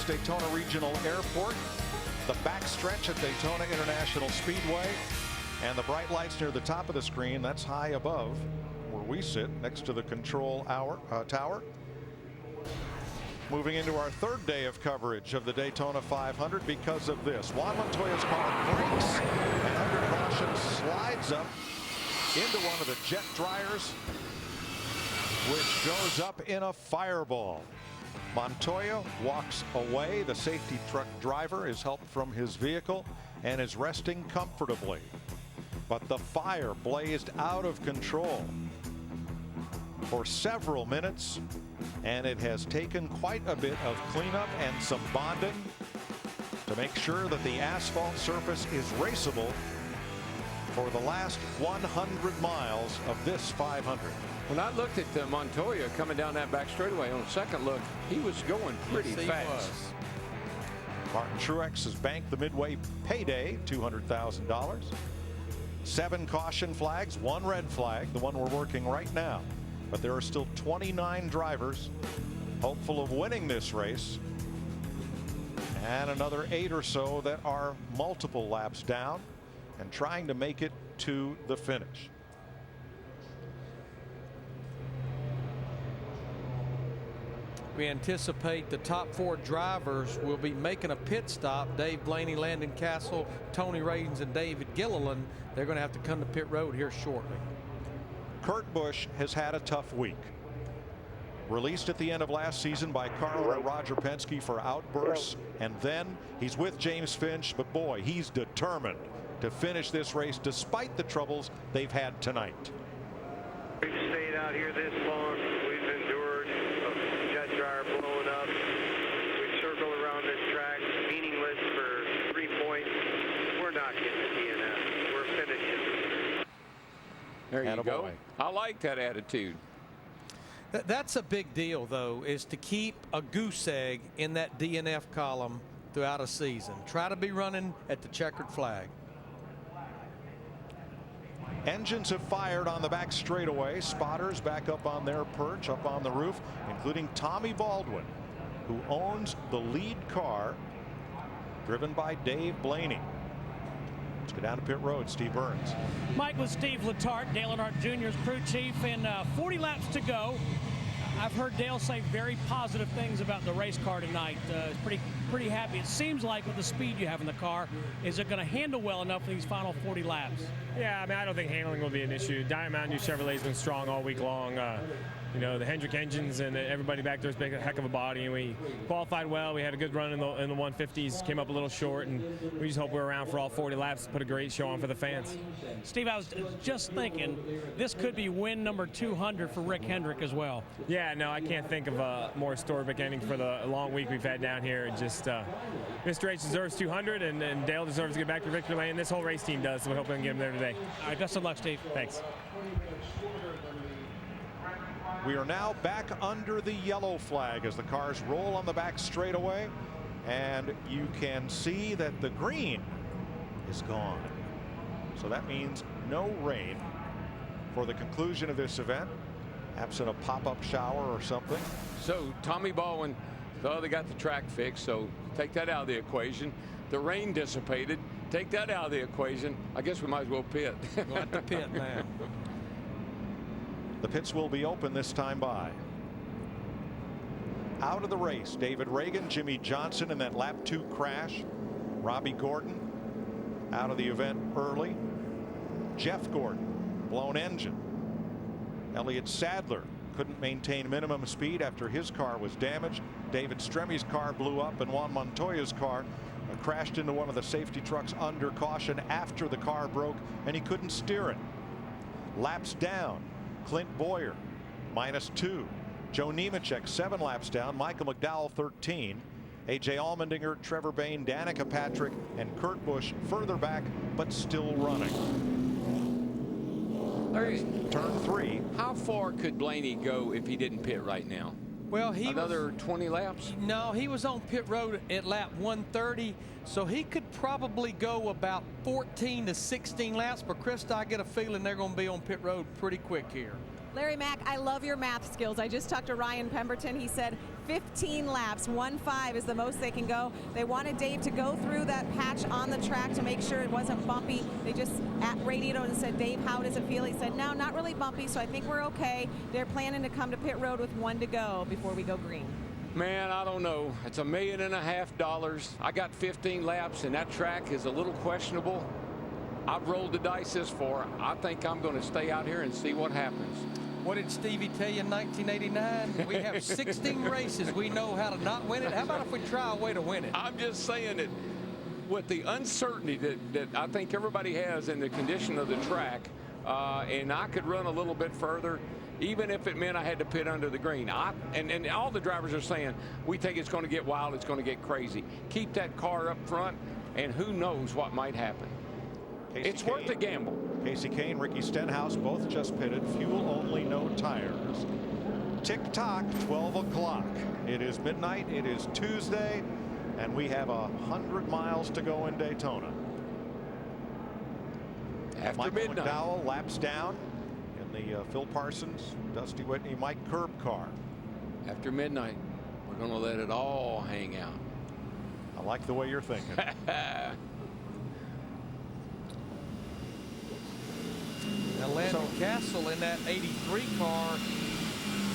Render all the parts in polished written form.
It's Daytona Regional Airport, the backstretch at Daytona International Speedway, and the bright lights near the top of the screen. That's high above where we sit next to the control tower. Moving into our third day of coverage of the Daytona 500 because of this. Juan Montoya's car brakes and under caution slides up into one of the jet dryers, which goes up in a fireball. Montoya walks away. The safety truck driver is helped from his vehicle and is resting comfortably. But the fire blazed out of control for several minutes, and it has taken quite a bit of cleanup and some bonding to make sure that the asphalt surface is raceable for the last 100 miles of this 500. When I looked at Montoya coming down that back straightaway on second look, he was going pretty fast. Martin Truex has banked the midway payday, $200,000. 7 caution flags, 1 red flag, the one we're working right now. But there are still 29 drivers hopeful of winning this race, and another 8 or so that are multiple laps down and trying to make it to the finish. We anticipate the top 4 drivers will be making a pit stop. Dave Blaney, Landon Castle, Tony Radins, and David Gilliland. They're going to have to come to pit road here shortly. Kurt Busch has had a tough week. Released at the end of last season by Carl and Roger Penske for outbursts, and then he's with James Finch, but boy, he's determined to finish this race despite the troubles they've had tonight. We've stayed out here this long. We've endured a jet dryer blowing up. We've circled around this track meaningless for 3 points. We're not getting to DNF. We're finishing. There you go. I like that attitude. That's a big deal, though, is to keep a goose egg in that DNF column throughout a season. Try to be running at the checkered flag. Engines have fired on the back straightaway. Spotters back up on their perch, up on the roof, including Tommy Baldwin, who owns the lead car, driven by Dave Blaney. Let's go down to pit road. Steve Burns. Mike with Steve Letarte, Dale Earnhardt Jr.'s crew chief, and 40 laps to go. I've heard Dale say very positive things about the race car tonight. Pretty happy. It seems like with the speed you have in the car, is it going to handle well enough for these final 40 laps? Yeah, I mean, I don't think handling will be an issue. Diamond Mountain Dew Chevrolet's been strong all week long. You know, the Hendrick engines and everybody back there's a heck of a body, and we qualified well. We had a good run in the 150s, came up a little short, and we just hope we're around for all 40 laps to put a great show on for the fans. Steve, I was just thinking this could be win number 200 for Rick Hendrick as well. Yeah, no, I can't think of a more historic ending for the long week we've had down here. Just Mr. H deserves 200, and Dale deserves to get back to victory lane. This whole race team does, so we hope we can get him there today. All right, best of luck, Steve. Thanks. We are now back under the yellow flag as the cars roll on the back straightaway, and you can see that the green is gone. So that means no rain for the conclusion of this event, absent a pop-up shower or something. So Tommy Baldwin, they got the track fixed, so take that out of the equation. The rain dissipated. Take that out of the equation. I guess we might as well pit. Go at the pit now. The pits will be open this time by. Out of the race, David Reagan, Jimmy Johnson in that lap 2 crash. Robbie Gordon out of the event early. Jeff Gordon, blown engine. Elliott Sadler couldn't maintain minimum speed after his car was damaged. David Stremmy's car blew up, and Juan Montoya's car crashed into one of the safety trucks under caution after the car broke, and he couldn't steer it. Laps down. Clint Boyer -2. Joe Nemechek 7 laps down. Michael McDowell 13. A.J. Allmendinger, Trevor Bayne, Danica Patrick, and Kurt Busch further back but still running. Larry, turn 3. How far could Blaney go if he didn't pit right now? Well, another 20 laps? No, he was on pit road at lap 130, so he could probably go about 14 to 16 laps. But Chris, I get a feeling they're going to be on pit road pretty quick here. Larry Mack, I love your math skills. I just talked to Ryan Pemberton. He said 15 laps, 1.5 is the most they can go. They wanted Dave to go through that patch on the track to make sure it wasn't bumpy. They just radioed and said, Dave, how does it feel? He said, no, not really bumpy, so I think we're okay. They're planning to come to pit road with 1 to go before we go green. Man, I don't know. It's $1.5 million. I got 15 laps, and that track is a little questionable. I've rolled the dice this far. I think I'm going to stay out here and see what happens. What did Stevie tell you in 1989? We have 16 races. We know how to not win it. How about if we try a way to win it? I'm just saying that with the uncertainty that I think everybody has in the condition of the track, and I could run a little bit further, even if it meant I had to pit under the green. And all the drivers are saying, we think it's going to get wild, it's going to get crazy. Keep that car up front, and who knows what might happen. It's worth the gamble. Casey Kane, Ricky Stenhouse, both just pitted. Fuel only, no tires. Tick-tock, 12 o'clock. It is midnight. It is Tuesday, and we have 100 miles to go in Daytona. After Michael midnight. McDowell laps down in the Phil Parsons, Dusty Whitney, Mike Curb car. After midnight, we're going to let it all hang out. I like the way you're thinking. Now, Landon Castle in that 83 car,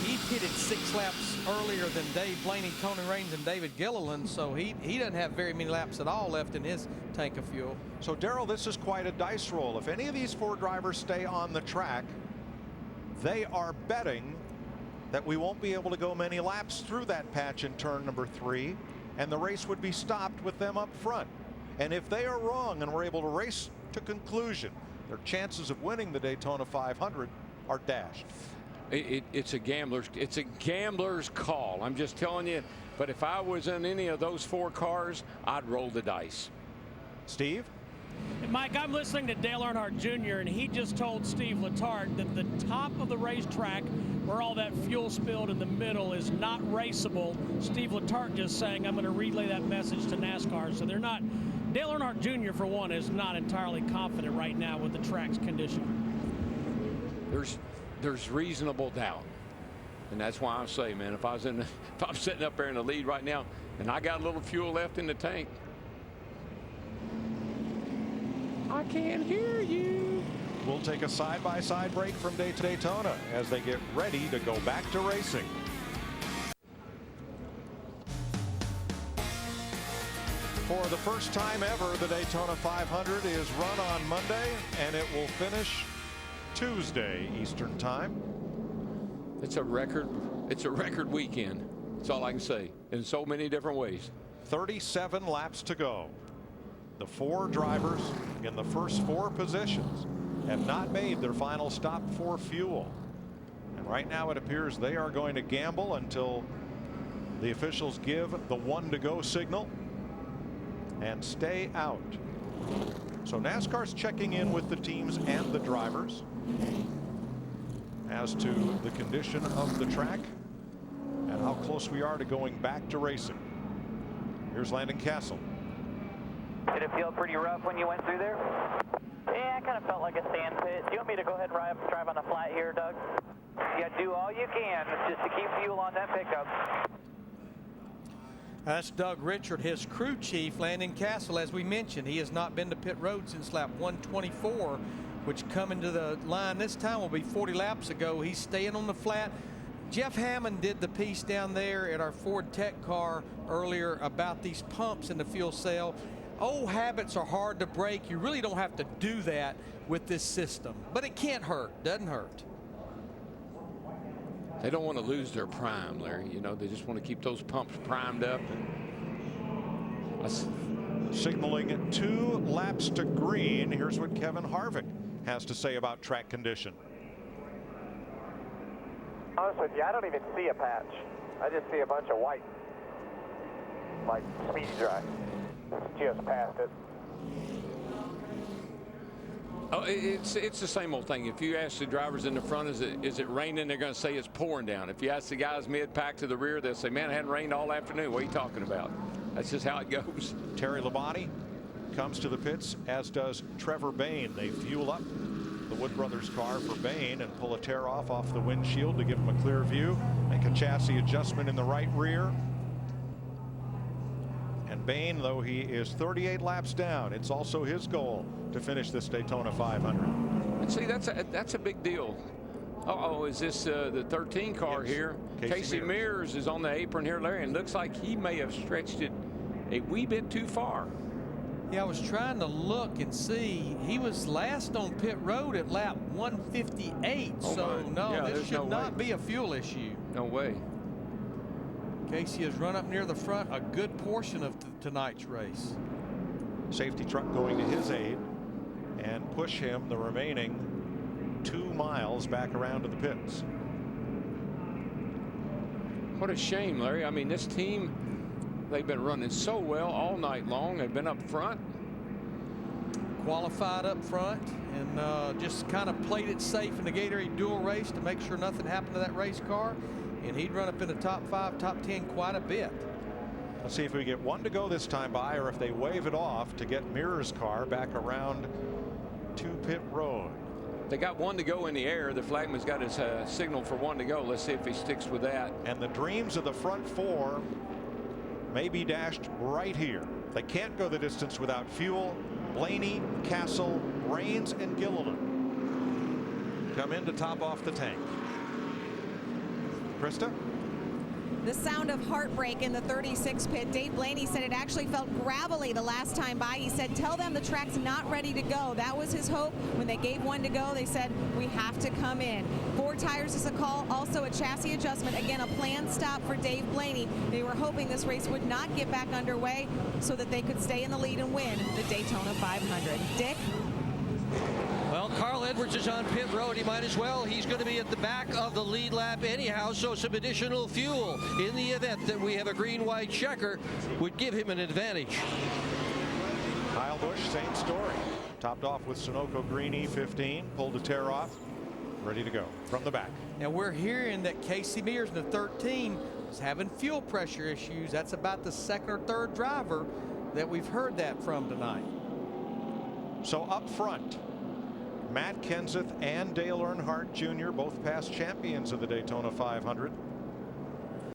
he pitted 6 laps earlier than Dave Blaney, Tony Raines, and David Gilliland, so he doesn't have very many laps at all left in his tank of fuel. So, Darrell, this is quite a dice roll. If any of these 4 drivers stay on the track, they are betting that we won't be able to go many laps through that patch in turn number 3, and the race would be stopped with them up front. And if they are wrong and we're able to race to conclusion, their chances of winning the Daytona 500 are dashed. It's a gambler's call. I'm just telling you. But if I was in any of those 4 cars, I'd roll the dice. Steve? Mike, I'm listening to Dale Earnhardt Jr., and he just told Steve Letarte that the top of the racetrack, where all that fuel spilled in the middle, is not raceable. Steve Letarte just saying, I'm going to relay that message to NASCAR. So they're not. Dale Earnhardt Jr., for one, is not entirely confident right now with the track's condition. There's reasonable doubt, and that's why I say, man, if I'm sitting up there in the lead right now, and I got a little fuel left in the tank, I can't hear you. We'll take a side-by-side break from Daytona as they get ready to go back to racing. For the first time ever, the Daytona 500 is run on Monday, and it will finish Tuesday Eastern Time. It's a record weekend. That's all I can say, in so many different ways. 37 laps to go. The 4 drivers in the first 4 positions have not made their final stop for fuel. And right now it appears they are going to gamble until the officials give the 1 to go signal and stay out. So NASCAR's checking in with the teams and the drivers as to the condition of the track and how close we are to going back to racing. Here's Landon Castle. Did it feel pretty rough when you went through there? Yeah, I kind of felt like a sand pit. Do you want me to go ahead and drive on the flat here, Doug? Yeah, do all you can just to keep fuel on that pickup. That's Doug Richard, his crew chief. Landon Castle, as we mentioned, he has not been to pit road since lap 124, which coming to the line this time will be 40 laps ago. He's staying on the flat. Jeff Hammond did the piece down there at our Ford Tech car earlier about these pumps in the fuel cell. Old habits are hard to break. You really don't have to do that with this system, but it can't hurt. Doesn't hurt. They don't want to lose their prime, Larry. You know, they just want to keep those pumps primed up. Signaling 2 laps to green. Here's what Kevin Harvick has to say about track condition. Honestly, yeah, I don't even see a patch. I just see a bunch of white, like speedy dry. Just past it. Oh, it's the same old thing. If you ask the drivers in the front, is it raining? They're going to say it's pouring down. If you ask the guys mid-pack to the rear, they'll say, man, it hadn't rained all afternoon. What are you talking about? That's just how it goes. Terry Labonte comes to the pits, as does Trevor Bayne. They fuel up the Wood Brothers car for Bain and pull a tear off the windshield to give him a clear view. Make a chassis adjustment in the right rear. And Bain, though he is 38 laps down, it's also his goal to finish this Daytona 500. And see, that's a big deal. Uh-oh, is this the 13 car here? Casey Mears is on the apron here, Larry, and looks like he may have stretched it a wee bit too far. Yeah, I was trying to look and see. He was last on pit road at lap 158. Oh, so, no, yeah, this should not be a fuel issue. No way. Casey has run up near the front a good portion of tonight's race. Safety truck going to his aid and push him the remaining 2 miles back around to the pits. What a shame, Larry. I mean, this team, they've been running so well all night long. They've been up front. Qualified up front and just kind of played it safe in the Gatorade dual race to make sure nothing happened to that race car. And he'd run up in the top 5, top 10 quite a bit. Let's see if we get 1 to go this time by, or if they wave it off to get Mirror's car back around to pit road. They got 1 to go in the air. The flagman's got his signal for 1 to go. Let's see if he sticks with that. And the dreams of the front 4 may be dashed right here. They can't go the distance without fuel. Blaney, Castle, Rains, and Gilliland come in to top off the tank. Krista? The sound of heartbreak in the 36 pit. Dave Blaney said it actually felt gravelly the last time by. He said, tell them the track's not ready to go. That was his hope. When they gave 1 to go, they said, we have to come in. 4 tires is a call, also a chassis adjustment. Again, a planned stop for Dave Blaney. They were hoping this race would not get back underway so that they could stay in the lead and win the Daytona 500. Dick? Well, Carl Edwards is on pit road. He might as well. He's going to be at the back of the lead lap anyhow, so some additional fuel in the event that we have a green-white checker would give him an advantage. Kyle Busch, same story. Topped off with Sunoco Green E15, pulled a tear off, ready to go from the back. Now we're hearing that Casey Mears in the 13 is having fuel pressure issues. That's about the 2nd or 3rd driver that we've heard that from tonight. So up front, Matt Kenseth and Dale Earnhardt Jr., both past champions of the Daytona 500.